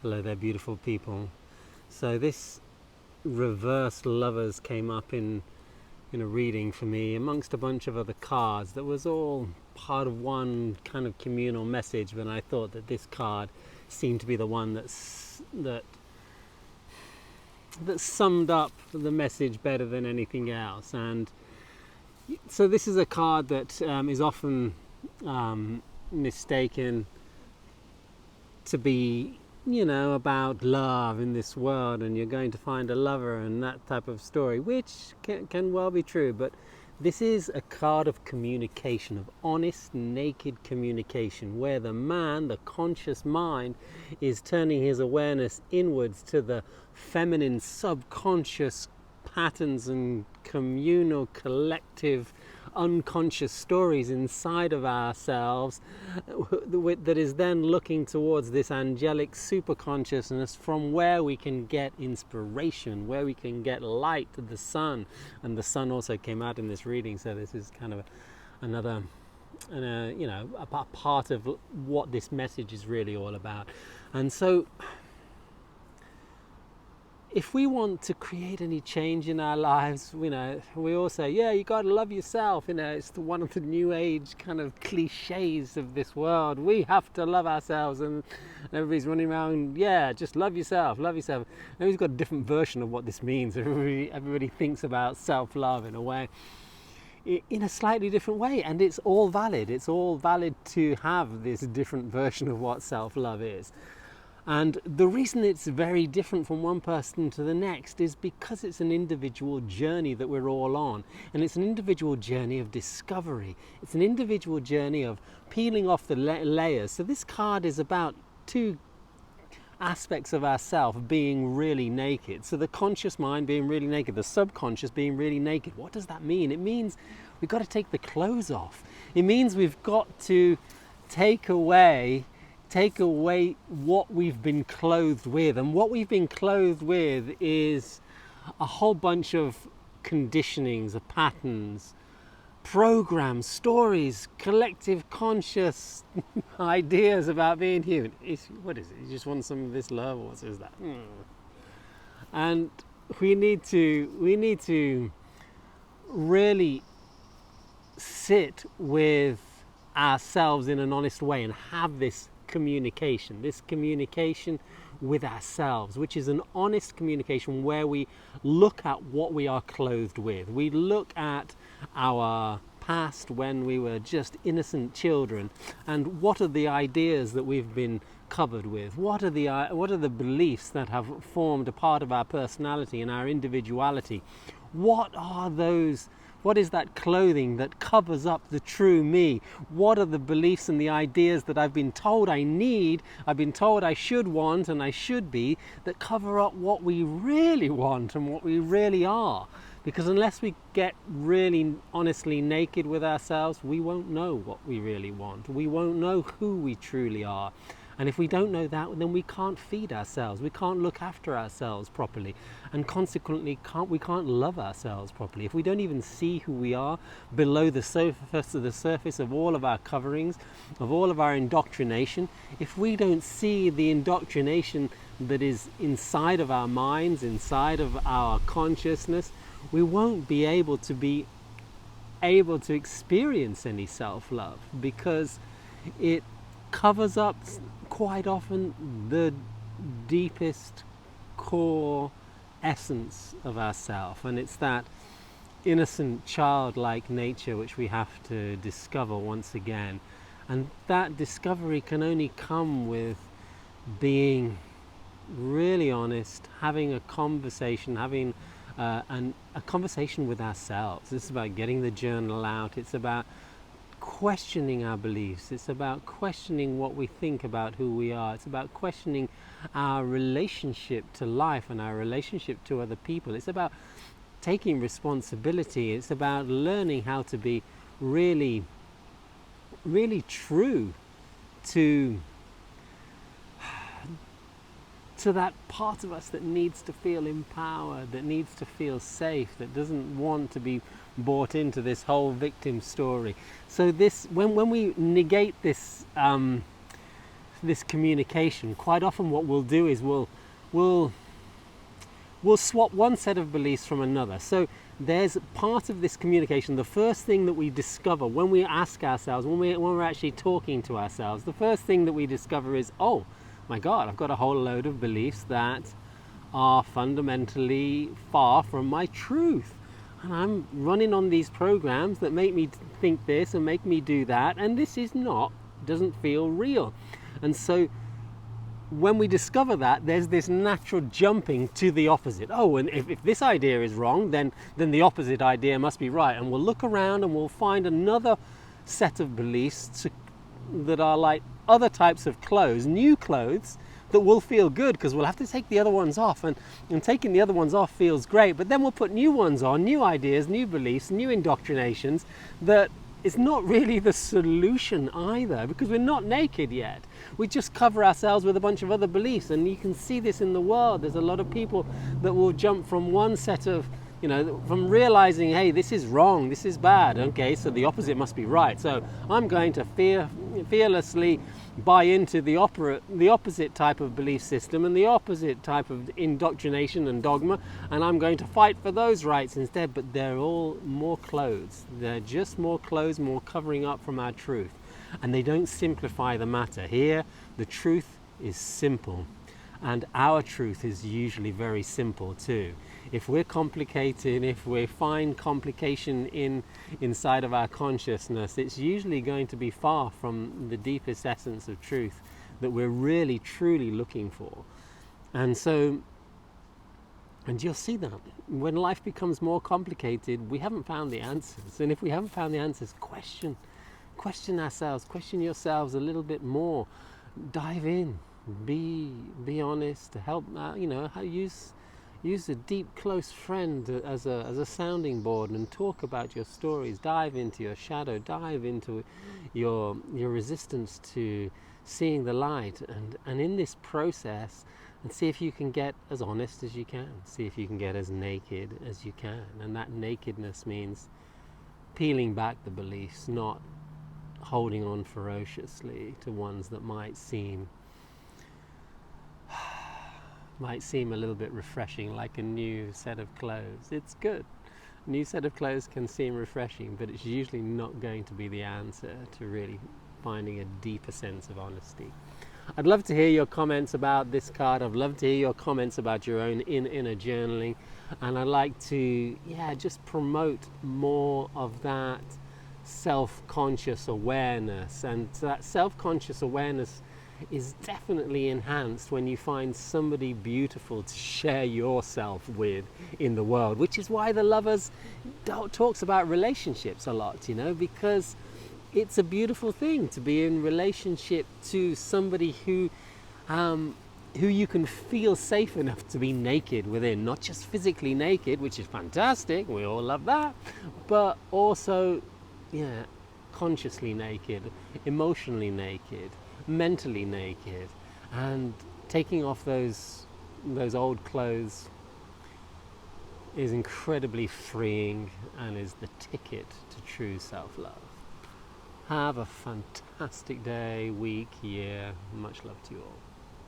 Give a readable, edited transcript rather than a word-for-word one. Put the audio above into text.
Hello there, beautiful people. So this reverse lovers came up in a reading for me amongst a bunch of other cards that was all part of one kind of communal message, but I thought that this card seemed to be the one that summed up the message better than anything else. And so this is a card that is often mistaken to be about love in this world, and you're going to find a lover and that type of story, which can well be true, but this is a card of communication, of honest, naked communication, where the man, the conscious mind, is turning his awareness inwards to the feminine subconscious patterns and communal, collective, unconscious stories inside of ourselves that is then looking towards this angelic super consciousness from where we can get inspiration, where we can get light, the sun. And the sun also came out in this reading, so this is kind of another a part of what this message is really all about. And so if we want to create any change in our lives, we all say, yeah, you got to love yourself. It's one of the new age kind of cliches of this world. We have to love ourselves, and everybody's running around, yeah, just love yourself, love yourself. Everybody's got a different version of what this means. Everybody thinks about self-love in a way, in a slightly different way, and it's all valid. It's all valid to have this different version of what self-love is. And the reason it's very different from one person to the next is because it's an individual journey that we're all on. And it's an individual journey of discovery. It's an individual journey of peeling off the layers. So this card is about two aspects of ourself being really naked. So the conscious mind being really naked, the subconscious being really naked. What does that mean? It means we've got to take the clothes off. It means we've got to take away what we've been clothed with. And what we've been clothed with is a whole bunch of conditionings, of patterns, programs, stories, collective conscious ideas about being human. What is it? You just want some of this love, or what is that? And we need to really sit with ourselves in an honest way and have this communication with ourselves, which is an honest communication where we look at what we are clothed with. We look at our past when we were just innocent children, and what are the ideas that we've been covered with? What are the beliefs that have formed a part of our personality and our individuality? What is that clothing that covers up the true me? What are the beliefs and the ideas that I've been told I need, I've been told I should want and I should be, that cover up what we really want and what we really are? Because unless we get really honestly naked with ourselves, we won't know what we really want. We won't know who we truly are. And if we don't know that, then we can't feed ourselves. We can't look after ourselves properly. And consequently, we can't love ourselves properly. If we don't even see who we are below the surface of all of our coverings, of all of our indoctrination, if we don't see the indoctrination that is inside of our minds, inside of our consciousness, we won't be able to experience any self-love, because it covers up quite often the deepest core essence of ourself, and it's that innocent childlike nature which we have to discover once again. And that discovery can only come with being really honest, having a conversation, a conversation with ourselves. This is about getting the journal out. It's about questioning our beliefs. It's about questioning what we think about who we are. It's about questioning our relationship to life and our relationship to other people. It's about taking responsibility. It's about learning how to be really, really true to that part of us that needs to feel empowered, that needs to feel safe, that doesn't want to be bought into this whole victim story. So this, when we negate this this communication, quite often what we'll do is we'll swap one set of beliefs from another. So there's part of this communication, the first thing that we discover when we ask ourselves, when we're actually talking to ourselves, the first thing that we discover is, oh my God, I've got a whole load of beliefs that are fundamentally far from my truth. And I'm running on these programs that make me think this and make me do that, and this doesn't feel real. And so when we discover that, there's this natural jumping to the opposite. Oh, and if this idea is wrong, then the opposite idea must be right. And we'll look around and we'll find another set of beliefs that are like other types of clothes, new clothes, that will feel good because we'll have to take the other ones off, and taking the other ones off feels great, but then we'll put new ones on, new ideas, new beliefs, new indoctrinations that is not really the solution either, because we're not naked yet. We just cover ourselves with a bunch of other beliefs, and you can see this in the world. There's a lot of people that will jump from one set of, from realizing, hey, this is wrong, this is bad, okay, so the opposite must be right. So I'm going to fearlessly buy into the opposite type of belief system and the opposite type of indoctrination and dogma, and I'm going to fight for those rights instead. But they're all more clothes. They're just more clothes, more covering up from our truth. And they don't simplify the matter. Here, the truth is simple. And our truth is usually very simple too. If we're complicated, if we find complication inside of our consciousness, it's usually going to be far from the deepest essence of truth that we're really, truly looking for. And you'll see that when life becomes more complicated, we haven't found the answers. And if we haven't found the answers, question ourselves, question yourselves a little bit more, dive in. Be honest, help use a deep close friend as a sounding board and talk about your stories. Dive into your shadow, dive into your resistance to seeing the light, and in this process, and see if you can get as honest as you can, see if you can get as naked as you can. And that nakedness means peeling back the beliefs, not holding on ferociously to ones that might seem a little bit refreshing, like a new set of clothes. It's good. A new set of clothes can seem refreshing, but it's usually not going to be the answer to really finding a deeper sense of honesty. I'd love to hear your comments about this card. I'd love to hear your comments about your own inner journaling. And I'd like to, just promote more of that self-conscious awareness. And that self-conscious awareness is definitely enhanced when you find somebody beautiful to share yourself with in the world, which is why the Lovers talks about relationships a lot, because it's a beautiful thing to be in relationship to somebody who you can feel safe enough to be naked within, not just physically naked, which is fantastic, we all love that, but also consciously naked, emotionally naked, mentally naked. And taking off those old clothes is incredibly freeing and is the ticket to true self-love. Have a fantastic day, week, year. Much love to you all.